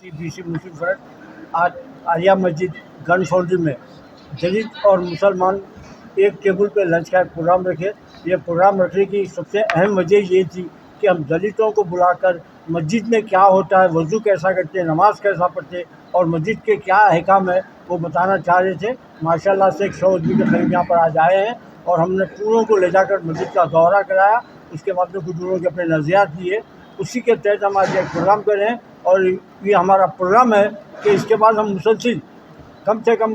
की बीसी मुस्लिम फ्रंट आज आलिया मस्जिद गन फाउंड्री में दलित और मुसलमान एक टेबल पे लंच का प्रोग्राम रखे। ये प्रोग्राम रखने की सबसे अहम वजह ये थी कि हम दलितों को बुलाकर मस्जिद में क्या होता है, वज़ू कैसा करते हैं, नमाज कैसा पढ़ते हैं और मस्जिद के क्या अहकाम है वो बताना चाह रहे थे। माशाल्लाह से 100 आदमी के करीब यहाँ पर आज आए हैं और हमने पूरों को ले जाकर मस्जिद का दौरा कराया। उसके बाद में कुछ लोगों के अपने नज़रियात दिए, उसी के तहत हम आज एक प्रोग्राम कर रहे हैं। और ये हमारा प्रोग्राम है कि इसके बाद हम मुसलसिल कम से कम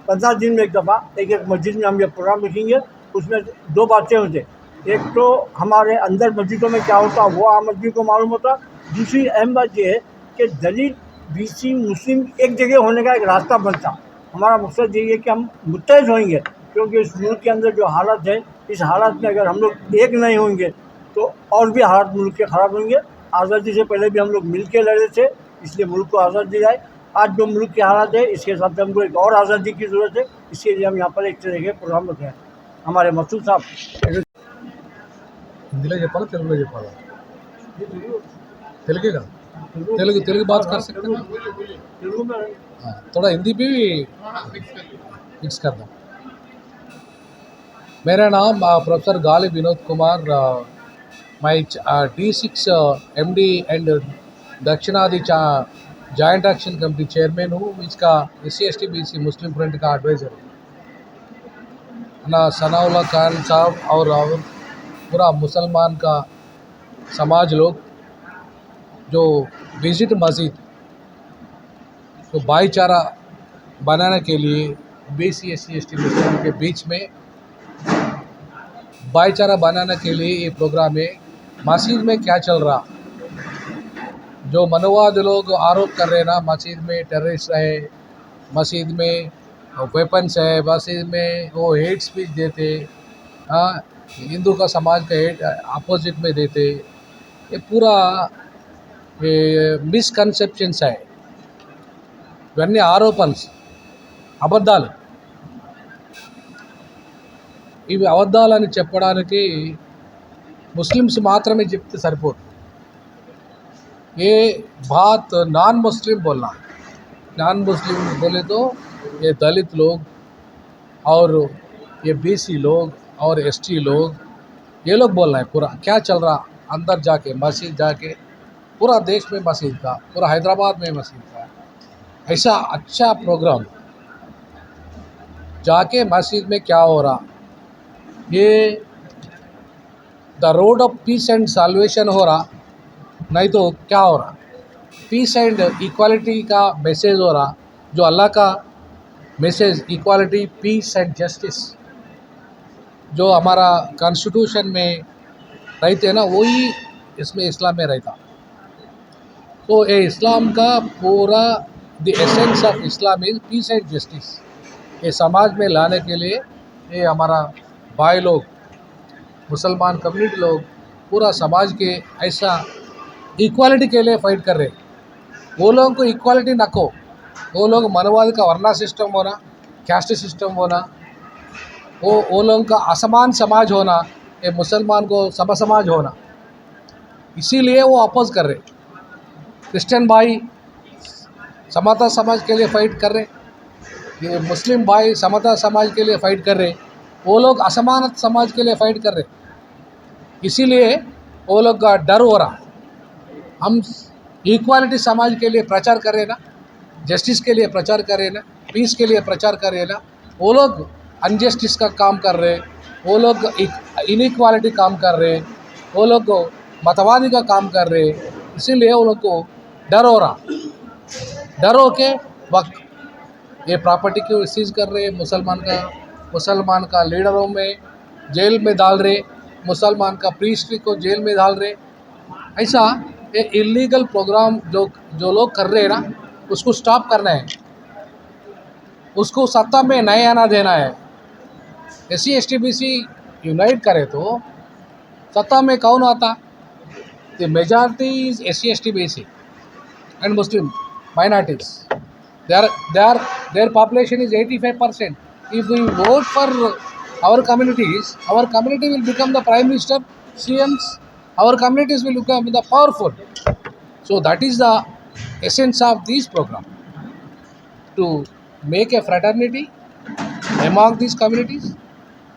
15 दिन में एक दफ़ा एक मस्जिद में हम ये प्रोग्राम रखेंगे। उसमें 2 बातें होती, एक तो हमारे अंदर मस्जिदों में क्या होता वो आम आदमी को मालूम होता। दूसरी अहम बात ये है कि दलित बीसी मुस्लिम एक जगह होने का एक रास्ता बनता। हमारा मकसद यही है कि हम मुत्तहद होंगे, क्योंकि इस मुल्क के अंदर जो हालत है, इस हालत में अगर हम लोग एक नहीं होंगे तो और भी हालात मुल्क के ख़राब होंगे। आज़ादी से पहले भी हम लोग मिल के लड़े थे, इसलिए मुल्क को आज़ादी दिलाई। आज जो मुल्क की हालत है इसके हिसाब से हमको एक और आज़ादी की ज़रूरत है, इसके लिए हम यहाँ पर एक तरह के प्रोग्राम रखे हैं। हमारे मसूद साहब हिंदीలో చెప్పాలా తెలుగులో చెప్పాలా? तेलुगु का तेलुगु तेलुगु बात कर सकते हैं? हाँ, थोड़ा हिंदी भी मिक्स कर दो। मेरा नाम प्रोफेसर गालिब विनोद कुमार, मैं D6 MD and Dakshinadi joint action committee chairman हूँ। इसका SC/ST BC मुस्लिम फ्रंट का एडवाइज़र हूँ। ना सनाउल्ला खान साहब और पूरा मुसलमान का समाज लोग जो विजिट मस्जिद तो भाईचारा बनाने के लिए BC SC/ST मुस्लिम के बीच में भाईचारा बनाने के लिए ये प्रोग्राम है। मस्जिद में क्या चल रहा, जो मनोवाद लोग आरोप कर रहे हैं ना, मस्जिद में टेररिस्ट है, मस्जिद में वेपन्स है, मस्जिद में वो हेट स्पीच देते, हाँ हिंदू का समाज का हेट अपोजिट में देते, ये पूरा మిస్కన్సెప్షన్స్ है। ఇవన్నీ ఆరోపణలు, అబద్ధాలు. ఇవి అబద్ధాలని చెప్పడానికి ముస్లిమ్స్ మాత్రమే చెప్తే సరిపోదు। ये बात नॉन मुस्लिम बोलना, नॉन मुस्लिम बोले तो ये दलित लोग और ये BC लोग और ST लोग, ये लोग बोलना है पूरा क्या चल रहा अंदर जाके, मस्जिद जाके, पूरा देश में मस्जिद का, पूरा हैदराबाद में मस्जिद का ऐसा अच्छा प्रोग्राम जाके मस्जिद में क्या हो रहा, ये the road of peace and salvation हो रहा, नहीं तो क्या हो रहा, पीस एंड इक्वालिटी का मैसेज हो रहा, जो अल्लाह का message equality peace and justice जो हमारा कॉन्स्टिट्यूशन में रहते हैं ना, वही इसमें इस्लाम में रहता। तो ये इस्लाम का पूरा the essence of Islam is peace and justice. ये समाज में लाने के लिए ये हमारा भाई लोग, मुसलमान कम्युनिटी लोग, पूरा समाज के ऐसा इक्वालिटी के लिए फाइट कर रहे। वो लोगों को इक्वालिटी न को, वो लोग मनोवाद का वर्ना सिस्टम होना, कैस्ट सिस्टम होना, वो लोगों का असमान समाज होना, ये मुसलमान को सब समाज होना, इसीलिए वो अपोज कर रहे। क्रिश्चियन भाई समता समाज के लिए फ़ाइट कर रहे, ये मुस्लिम भाई समता समाज के लिए फ़ाइट कर रहे, वो लोग असमान समाज के लिए फ़ाइट कर रहे। इसीलिए वो लोग का डर हो रहा। हम इक्वालिटी समाज के लिए प्रचार कर रहे ना, जस्टिस के लिए प्रचार कर रहे ना, पीस के लिए प्रचार कर रहे ना, वो लोग अनजस्टिस का काम कर रहे, वो लोग इनइक्वालिटी काम कर रहे, वो लोग मतवादी का काम कर रहे। इसीलिए वो लोग को डर हो रहा, डर हो के वक्त ये प्रॉपर्टी को सीज कर रहे, मुसलमान का लीडरों में जेल में डाल रहे, मुसलमान का प्रीस्ट को जेल में डाल रहे। ऐसा ये इलीगल प्रोग्राम जो लोग कर रहे हैं ना, उसको स्टॉप करना है, उसको सत्ता में नहीं आना देना है। SC/ST BC यूनाइट करे तो सत्ता में कौन आता? The majority is SC/ST BC and Muslim minorities. Their population is 85%. If we vote for our communities, our community will become the prime minister, CMs. Our communities will become the powerful. So that is the essence of these program to make a fraternity among these communities,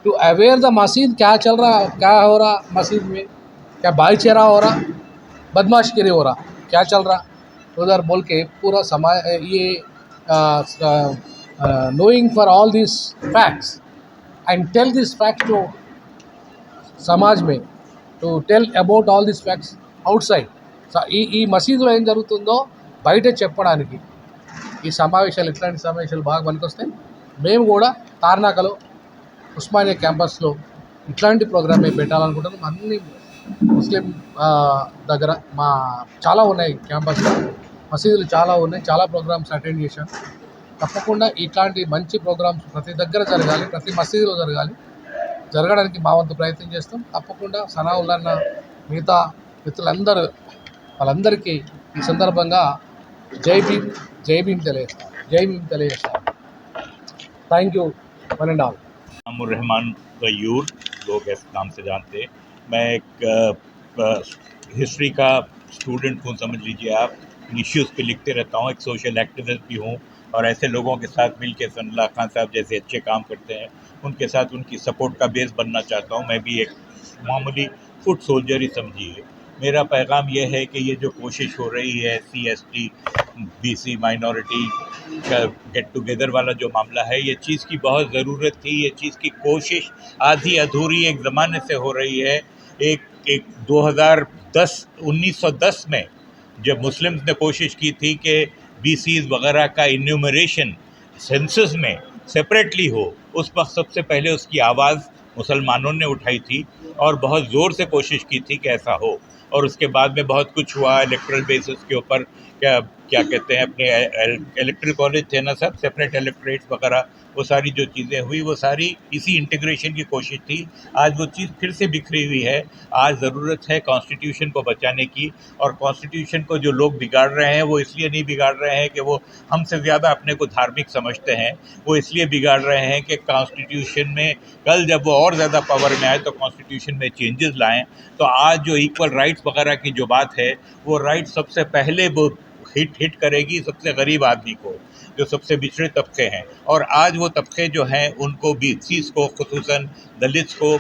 to aware the मस्जिद क्या चल रहा, क्या हो रहा मस्जिद में, क्या भाईचारा हो रहा, बदमाशगिरी हो रहा, क्या चल रहा उधर बोल के पूरा समाज ये knowing for all these facts and tell these facts to Samaj May to tell about all this facts out side. ఈ మసీదులో ఏం జరుగుతుందో బయట చెప్పడానికి ఈ సమావేశాలు, ఇట్లాంటి సమావేశాలు బాగా పనికొస్తాయి. మేము కూడా తార్నాకలో ఉస్మానియా క్యాంపస్లో ఇట్లాంటి ప్రోగ్రామే పెట్టాలనుకుంటున్నాం. అన్ని ముస్లిం దగ్గర మా చాలా ఉన్నాయి క్యాంపస్లో, మసీదులు చాలా ఉన్నాయి, చాలా ప్రోగ్రామ్స్ అటెండ్ చేశాను. తప్పకుండా ఇట్లాంటి మంచి ప్రోగ్రామ్స్ ప్రతి దగ్గర జరగాలి, ప్రతి మసీదులో జరగడానికి మా వంతు ప్రయత్నం చేస్తాం. తప్పకుండా సనావుల్లన్న మిగతా మిత్రులందరూ వాళ్ళందరికీ ఈ సందర్భంగా జై భీమ్ తెలియజేస్తాం. Thank you one and all. Rahman Gayur, लोग इस नाम से जानते हैं. मैं एक हिस्ट्री का स्टूडेंट हूँ, समझ लीजिए आप. इश्यूज़ पे लिखते रहता हूँ, एक सोशल एक्टिविस्ट भी हूँ और ऐसे लोगों के साथ मिल के सनाउल्लाह खान साहब जैसे अच्छे काम करते हैं उनके साथ उनकी सपोर्ट का बेस बनना चाहता हूँ. मैं भी एक मामूली फुट सोल्जर ही समझिए. मेरा पैगाम ये है कि ये जो कोशिश हो रही है SC ST BC माइनॉरिटी का गेट टुगेदर वाला जो मामला है, ये चीज़ की बहुत ज़रूरत थी. ये चीज़ की कोशिश आधी अधूरी एक ज़माने से हो रही है. एक 1910 में जब मुस्लिम्स ने कोशिश की थी कि BCs वगैरह का इन्यूमरेशन सेंसस में सेपरेटली हो, उस वक्त सबसे पहले उसकी आवाज़ मुसलमानों ने उठाई थी और बहुत ज़ोर से कोशिश की थी कि ऐसा हो. और उसके बाद में बहुत कुछ हुआ इलेक्ट्रल बेसिस के ऊपर. क्या कहते हैं, अपने इलेक्ट्रल कॉलेज थे ना सब, सेपरेट इलेक्ट्रेट्स वगैरह, वो सारी जो चीज़ें हुई वो सारी इसी इंटीग्रेशन की कोशिश थी. आज वो चीज़ फिर से बिखरी हुई है. आज ज़रूरत है कॉन्स्टिट्यूशन को बचाने की. और कॉन्स्टिट्यूशन को जो लोग बिगाड़ रहे हैं वो इसलिए नहीं बिगाड़ रहे हैं कि वो हमसे ज़्यादा अपने को धार्मिक समझते हैं. वो इसलिए बिगाड़ रहे हैं कि कॉन्स्टिट्यूशन में कल जब वो और ज़्यादा पावर में आए तो कॉन्स्टिट्यूशन में चेंजेस लाएँ. तो आज जो इक्वल राइट्स वगैरह की जो बात है, वो राइट सबसे पहले वो हिट करेगी सबसे गरीब आदमी को, जो सबसे पिछड़े तबके हैं. और आज वो तबके जो हैं उनको BCs को, खुसूसन दलित्स को,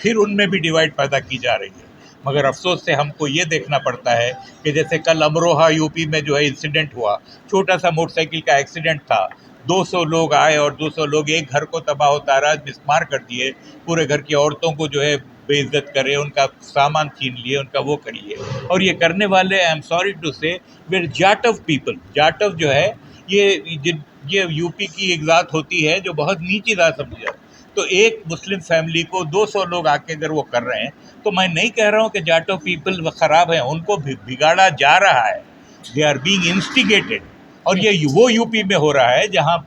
फिर उनमें भी डिवाइड पैदा की जा रही है. मगर अफसोस से हमको ये देखना पड़ता है कि जैसे कल अमरोहा यूपी में जो है इंसिडेंट हुआ, छोटा सा मोटरसाइकिल का एक्सीडेंट था, 200 लोग आए और 200 लोग एक घर को तबाह ताराज मिसमार कर दिए. पूरे घर की औरतों को जो है बेइज्जत करे, उनका सामान छीन लिए, उनका वो करिए. और ये करने वाले, आई एम सॉरी टू से, वेर जाटव पीपल. जाटव जो है ये यूपी की एक ज़ात होती है जो बहुत नीची ज़ात समझी जाती है. तो एक मुस्लिम फैमिली को 200 लोग आके अगर वो कर रहे हैं, तो मैं नहीं कह रहा हूँ कि जाटव पीपल ख़राब हैं, उनको बिगाड़ा जा रहा है. They are being instigated. और ये वो यूपी में हो रहा है जहाँ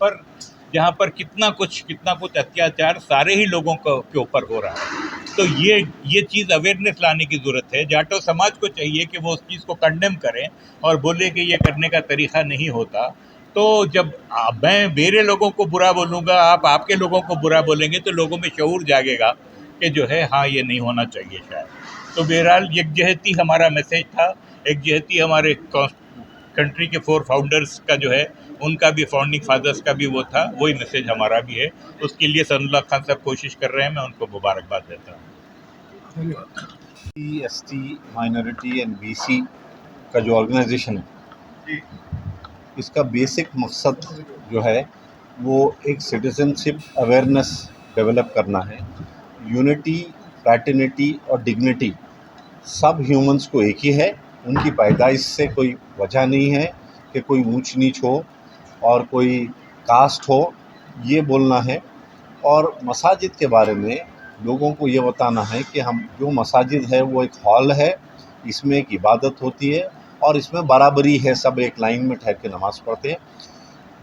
पर कितना कुछ अत्याचार सारे ही लोगों के ऊपर हो रहा है. तो ये चीज़ अवेयरनेस लाने की ज़रूरत है. जाटो समाज को चाहिए कि वो उस चीज़ को कंडेम करें और बोले कि ये करने का तरीक़ा नहीं होता. तो जब मैं मेरे लोगों को बुरा बोलूँगा, आप आपके लोगों को बुरा बोलेंगे, तो लोगों में शऊर जागेगा कि जो है हाँ ये नहीं होना चाहिए शायद. तो बहरहाल यकजहती हमारा मैसेज था. यकजहती हमारे कंट्री के 4 फाउंडर्स का जो है, उनका भी, फाउंडिंग फादर्स का भी वो था, वही मैसेज हमारा भी है. उसके लिए सनाउल्लाह खान साहब कोशिश कर रहे हैं, मैं उनको मुबारकबाद देता हूँ. ST माइनॉरिटी एंड BC का जो ऑर्गेनाइजेशन है, इसका बेसिक मकसद जो है वो एक सिटीजनशिप अवेयरनेस डेवलप करना है. यूनिटी, फ्रैटर्निटी और डिग्निटी सब ह्यूमंस को एक ही है. उनकी पैदाइश से कोई वजह नहीं है कि कोई ऊंच नीच हो और कोई कास्ट हो, ये बोलना है. और मसाजिद के बारे में लोगों को ये बताना है कि हम जो मसाजिद है वो एक हॉल है, इसमें एक इबादत होती है और इसमें बराबरी है, सब एक लाइन में ठहर के नमाज़ पढ़ते हैं.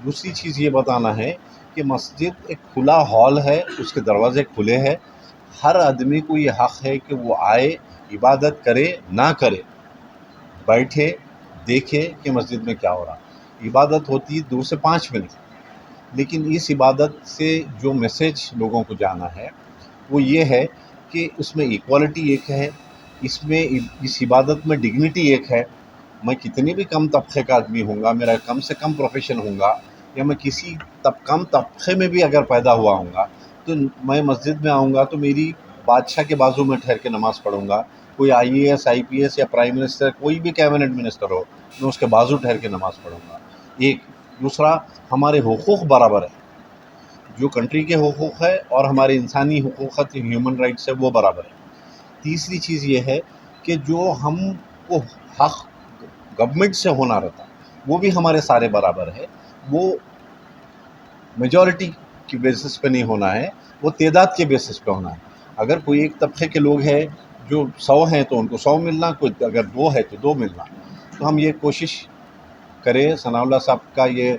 दूसरी चीज़ ये बताना है कि मस्जिद एक खुला हॉल है, उसके दरवाज़े खुले हैं. हर आदमी को ये हक़ है कि वो आए, इबादत करे ना करे, बैठे, देखे कि मस्जिद में क्या हो रहा. इबादत होती है 2 से 5 मिनट, लेकिन इस इबादत से जो मैसेज लोगों को जाना है वो ये है कि उसमें इक्वालिटी एक है, इसमें इस इबादत में डिग्निटी एक है. मैं कितनी भी कम तबके का आदमी हूँगा, मेरा कम से कम प्रोफेशन होगा, या मैं किसी कम तबके में भी अगर पैदा हुआ हूँगा, तो मैं मस्जिद में आऊँगा तो मेरी बादशाह के बाजू में ठहर के नमाज़ पढ़ूँगा। कोई IAS IPS या प्राइम मिनिस्टर, कोई भी कैबिनेट मिनिस्टर हो, मैं उसके बाजू ठहर के नमाज़ पढ़ूँगा। एक दूसरा, हमारे हुकूक़ बराबर है, जो कंट्री के हुकूक़ है और हमारे इंसानी हुकूक़ है, ह्यूमन राइट्स है, वो बराबर है। तीसरी चीज़ ये है कि जो हमको हक़ गवर्नमेंट से होना रहता, वो भी हमारे सारे बराबर है। वो मेजॉरिटी की बेसिस पे नहीं होना है, वो तादाद के बेसिस पे होना है। अगर कोई एक तबके के लोग हैं जो 100 हैं तो उनको 100 मिलना, कोई अगर 2 है तो 2 मिलना। तो हम ये कोशिश करें। सनाउल्लाह साहब का ये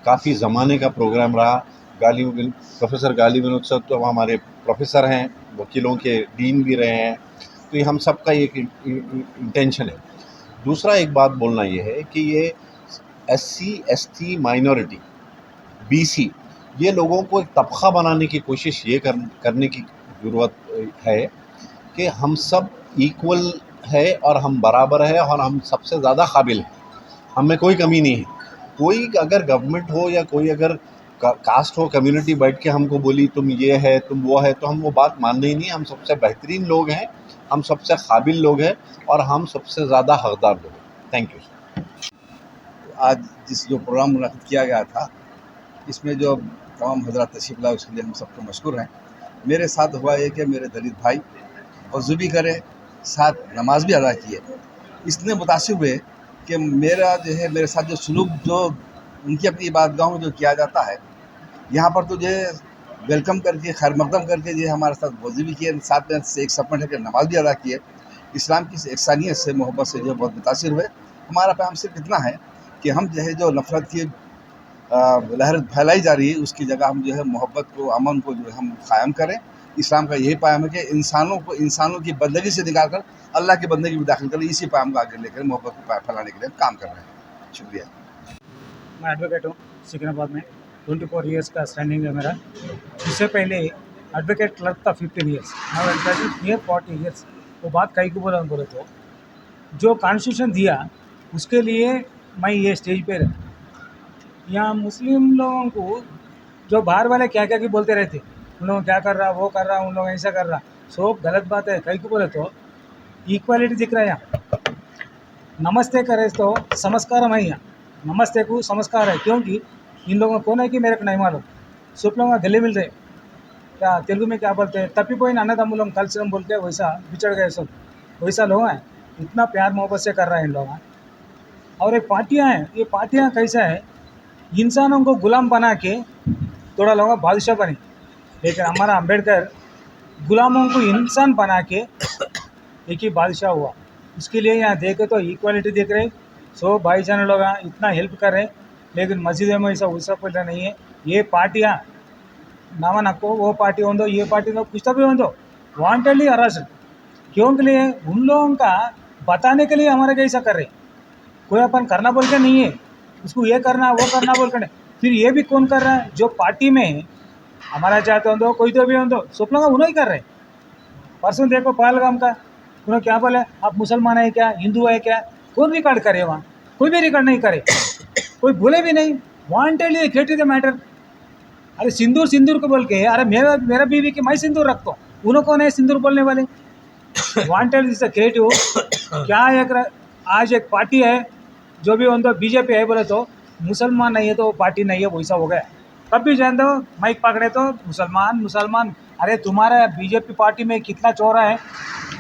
काफ़ी ज़माने का प्रोग्राम रहा। प्रोफेसर गालिब विनोद साहब तो हमारे प्रोफेसर हैं, वकीलों के डीन भी रहे हैं, तो ये हम सब का एक इंटेंशन है। दूसरा एक बात बोलना ये है कि ये SC ST माइनॉरिटी BC, ये लोगों को एक तबका बनाने की कोशिश ये करने की ज़रूरत है कि हम सब इक्वल है और हम बराबर है और हम सबसे ज़्यादा काबिल हैं, हम में कोई कमी नहीं है। कोई अगर गवर्नमेंट हो या कोई अगर कास्ट हो, कम्युनिटी बैठ के हमको बोली तुम ये है तुम वो है, तो हम वो बात मानते ही नहीं। हम सबसे बेहतरीन लोग हैं, हम सबसे काबिल लोग हैं और हम सबसे ज़्यादा हकदार लोग हैं। Thank you sir. आज जो प्रोग्राम मुनक़िद किया गया था, इसमें जो तमाम हज़रात तशरीफ़ लाए उसके लिए हम सबको मशकूर हैं। मेरे साथ हुआ ये कि मेरे दलित भाई वज़ू भी करे, साथ नमाज भी अदा किए। इसने मुतासिर हुए कि मेरा जो है मेरे साथ जो सलूक जो उनकी अपनी इबादतगाहों में जो किया जाता है, यहाँ पर तो जो वेलकम करके खैर मकदम करके जो हमारे साथ वज़ू भी किए, साथ में से एक सपन है कि नमाज भी अदा किए। इस्लाम की एकसानियत से, मोहब्बत से जो बहुत मुतासिर हुए। हमारा पैगाम सिर्फ इतना है कि हम जो है जो नफ़रत की लहर फैलाई जा रही है, उसकी जगह हम जो है मोहब्बत को, अमन को जो है हम कायम करें। इस्लाम का यही पैगाम है कि इंसानों की बंदगी से निकाल कर अल्लाह की बंदगी में दाखिल करें। इसी पैगाम को आगे लेकर मोहब्बत को फैलाने के लिए हम काम कर रहे हैं। शुक्रिया। मैं एडवोकेट हूँ सिकंदराबाद में, 24 ईयर्स का स्टैंडिंग है मेरा। इससे पहले एडवोकेट क्लर्क था 15 years, now advocate near 40 years. वो बात कहीं को बोले तो जो कॉन्स्टिट्यूशन दिया उसके लिए मैं ये स्टेज पे रहा। यहाँ मुस्लिम लोगों को जो बाहर वाले क्या क्या की बोलते रहते, उन लोग क्या कर रहा, वो कर रहा, उन लोग ऐसा कर रहा, सब गलत बात है। कहीं को बोले तो इक्वालिटी दिख रहा है यहाँ। नमस्ते करे तो संस्कार है, यहाँ नमस्ते को संस्कार है, क्योंकि इन लोगों को कौन है कि मेरे को नहीं मालूम। सब लोग गले मिल रहे, क्या तेलुगु में क्या बोलते हैं, तप्पीपोइन अन्नदम्मुलम कलचरम बोल के वैसा बिछड़ गए सब, वैसा लोग हैं। इतना प्यार मोहब्बत से कर रहे हैं इन लोग। और एक पार्टियाँ हैं, ये पार्टियाँ कैसा है, इंसानों को गुलाम बना के थोड़ा लोगों का बादशाह बने, लेकिन हमारा अम्बेडकर गुलामों को इंसान बना के एक ही बादशाह हुआ। उसके लिए यहाँ देखे तो इक्वालिटी देख रहे, सो भाईजान लोग इतना हेल्प कर रहे, लेकिन मस्जिद में ऐसा वैसा पहले नहीं है। ये पार्टियाँ नामा नको, वो पार्टी हो दो, ये पार्टी हो, कुछ तो भी हो दो, वांटेडली अराजक क्यों के लिए, उन लोगों का बताने के लिए हमारे कैसा कर रहे। कोई अपन करना बोल के नहीं है, उसको ये करना वो करना बोल कर, फिर ये भी कौन कर रहा है, जो पार्टी में हमारा चाहते हो दो, कोई तो भी हो दो, सब लोग उन्होंने ही कर रहे। परसों देखो पहलगाम का, उन्होंने क्या बोला, आप मुसलमान है क्या, हिंदू है क्या, कौन रिकॉर्ड करे वहाँ, कोई भी रिकॉर्ड नहीं करे, कोई बोले भी नहीं, वांटेडली क्रिएट द मैटर। अरे सिंदूर सिंदूर को बोल के, अरे मेरा बीवी की मैं सिंदूर रखता हूँ, उन्होंने कौन है सिंदूर बोलने वाले। Wanted is creative. क्या एक आज एक पार्टी है जो भी उनको बीजेपी है बोले तो मुसलमान नहीं है तो पार्टी नहीं है, वैसा हो गया। तब भी जान दो माइक पकड़े तो मुसलमान। अरे तुम्हारा बीजेपी पार्टी में कितना चोरा है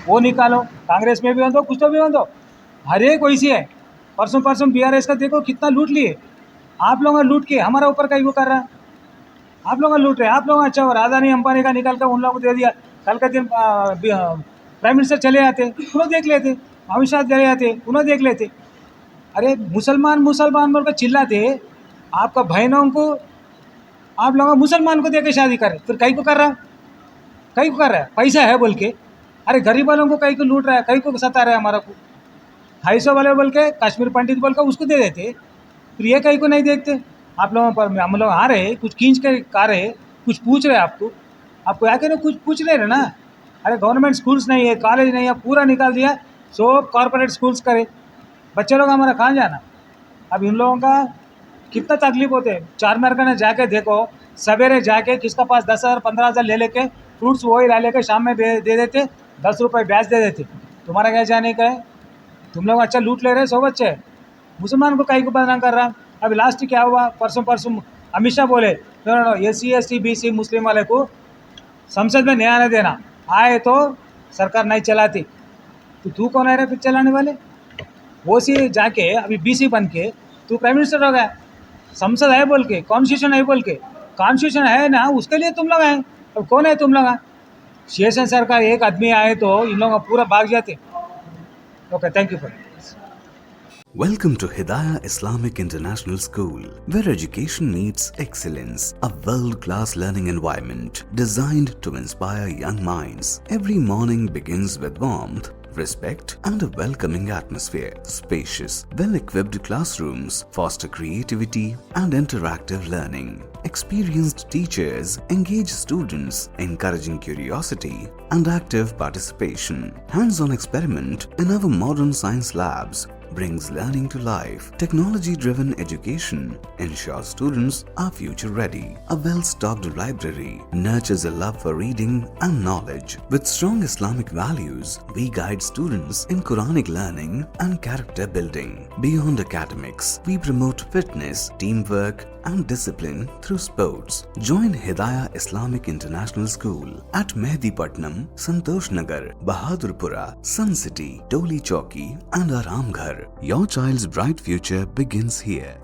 वो निकालो, कांग्रेस में भी हो दो, कुछ तो भी हो दो, हर एक वैसी है। परसों BRS का देखो कितना लूट लिए, आप लोगों ने लूट के हमारा ऊपर का वो कर रहा है, आप लोग लूट रहे। आप लोग अच्छा हो, अदानी अंबानी का निकाल कर उन लोगों को दे दिया, कल का दिन प्राइम मिनिस्टर चले आते, उन्होंने देख लेते, अमित शाह चले आते, उन्होंने देख लेते। अरे मुसलमान बोल कर चिल्लाते, आपका बहनों को आप लोग मुसलमान को देके शादी करे, फिर कहीं को कर रहा है, पैसा है बोल के। अरे गरीब वालों को कहीं को लूट रहा है, कहीं को सता रहा है, हमारा को 250 वाले बोल के कश्मीर पंडित बोल कर उसको दे देते, फिर ये कहीं को नहीं देखते। आप लोगों पर हम लोग आ रहे, कुछ खींच के आ रहे, कुछ पूछ रहे, आपको आके ना कुछ पूछ रहे ना। अरे गवर्नमेंट स्कूल्स नहीं है, कॉलेज नहीं है, पूरा निकाल दिया, सब कॉर्पोरेट स्कूल्स करे। बच्चे लोग हमारा कहाँ जाना। अब इन लोगों का कितना तकलीफ होते हैं। चारमीनार का जाके देखो, सवेरे जाके किसका पास 10,000 15,000 ले लेके फ्रूट्स वही ला लेके शाम में दे देते, 10 रुपये ब्याज दे देते। तुम्हारा क्या जाने का है, तुम लोग अच्छा लूट ले रहे सो बच्चे। मुसलमान को कहीं को बदनाम कर रहा। अभी लास्ट क्या हुआ, परसों अमित शाह बोले नो SC ST BC मुस्लिम वाले को संसद में नहीं आने देना, आए तो सरकार नहीं चलाती। तो तू कौन है रे फिर चलाने वाले। वो सी जाके अभी BC बन के तू प्राइम मिनिस्टर हो गया। संसद है बोल के, कॉन्स्टिट्यूशन है बोल के, कॉन्स्टिट्यूशन है ना, उसके लिए तुम लोग आए। अब कौन है तुम लोग। शेषन सरकार एक आदमी आए तो इन लोग पूरा भाग जाते। Okay, thank you for. Welcome to Hidayah Islamic International School, where education meets excellence, a world-class learning environment designed to inspire young minds. Every morning begins with warmth, respect and a welcoming atmosphere. Spacious, well-equipped classrooms foster creativity and interactive learning. Experienced teachers engage students, encouraging curiosity and active participation. Hands-on experiment in our modern science labs brings learning to life. Technology-driven education ensures students are future-ready. A well-stocked library nurtures a love for reading and knowledge. With strong Islamic values, we guide students in Quranic learning and character building. Beyond academics, we promote fitness, teamwork, and discipline through sports. Join Hidayah Islamic International School at Mehdipatnam, Santosh Nagar, Bahadurpura, Sun City, Toli Chowki, and Aramghar. Your child's bright future begins here.